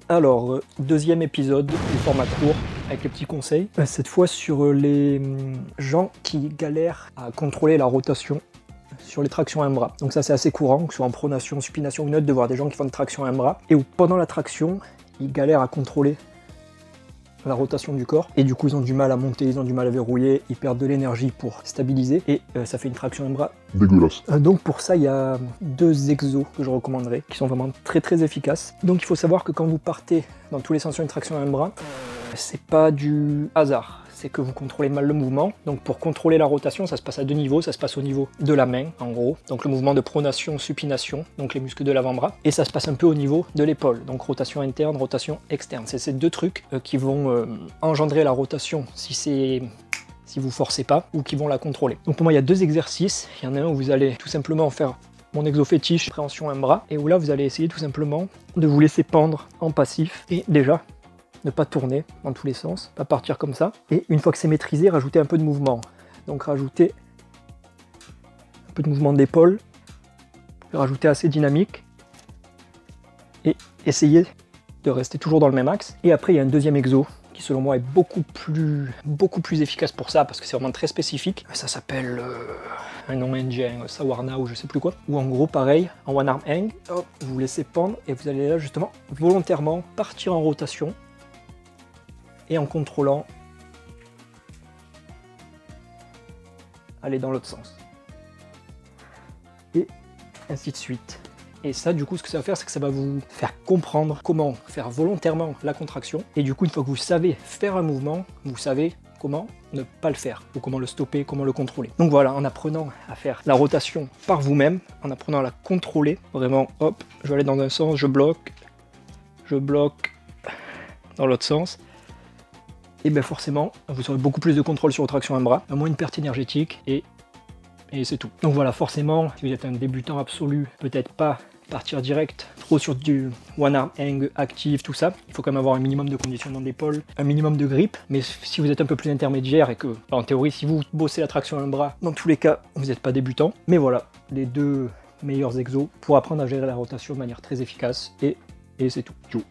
Alors, deuxième épisode du format court avec les petits conseils. Cette fois sur les gens qui galèrent à contrôler la rotation sur les tractions à un bras. Donc ça c'est assez courant, que ce soit en pronation, supination ou neutre, de voir des gens qui font des tractions à un bras et où pendant la traction, ils galèrent à contrôler la rotation du corps et du coup ils ont du mal à monter, ils ont du mal à verrouiller, ils perdent de l'énergie pour stabiliser et ça fait une traction à un bras dégueulasse. Donc pour ça il y a deux exos que je recommanderais qui sont vraiment très efficaces. Donc il faut savoir que quand vous partez dans tous les sens sur une traction à un bras, c'est pas du hasard. C'est que vous contrôlez mal le mouvement. Donc pour contrôler la rotation, ça se passe à deux niveaux. Ça se passe au niveau de la main, en gros. Donc le mouvement de pronation, supination, donc les muscles de l'avant-bras. Et ça se passe un peu au niveau de l'épaule. Donc rotation interne, rotation externe. C'est ces deux trucs qui vont engendrer la rotation si vous forcez pas, ou qui vont la contrôler. Donc pour moi, il y a deux exercices. Il y en a un où vous allez tout simplement faire mon exo fétiche, préhension un bras. Et où là, vous allez essayer tout simplement de vous laisser pendre en passif. Et déjà, ne pas tourner dans tous les sens, pas partir comme ça. Et une fois que c'est maîtrisé, rajouter un peu de mouvement. Donc rajouter un peu de mouvement d'épaule, rajouter assez dynamique, et essayer de rester toujours dans le même axe. Et après, il y a un deuxième exo qui selon moi est beaucoup plus efficace pour ça, parce que c'est vraiment très spécifique. Ça s'appelle un nom indien, Sawarna ou je sais plus quoi. Ou en gros, pareil, en one arm hang, hop, vous laissez pendre, et vous allez là justement volontairement partir en rotation, et en contrôlant, aller dans l'autre sens. Et ainsi de suite. Et ça, du coup, ce que ça va faire, c'est que ça va vous faire comprendre comment faire volontairement la contraction. Et du coup, une fois que vous savez faire un mouvement, vous savez comment ne pas le faire, ou comment le stopper, comment le contrôler. Donc voilà, en apprenant à faire la rotation par vous-même, en apprenant à la contrôler, vraiment, hop, je vais aller dans un sens, je bloque dans l'autre sens. Et bien forcément, vous aurez beaucoup plus de contrôle sur votre traction à un bras, moins de perte énergétique, et c'est tout. Donc voilà, forcément, si vous êtes un débutant absolu, peut-être pas partir direct trop sur du one arm hang active, tout ça. Il faut quand même avoir un minimum de conditionnement d'épaule, un minimum de grip, mais si vous êtes un peu plus intermédiaire et que, en théorie, si vous bossez la traction à un bras, dans tous les cas, vous n'êtes pas débutant. Mais voilà, les deux meilleurs exos pour apprendre à gérer la rotation de manière très efficace, et c'est tout.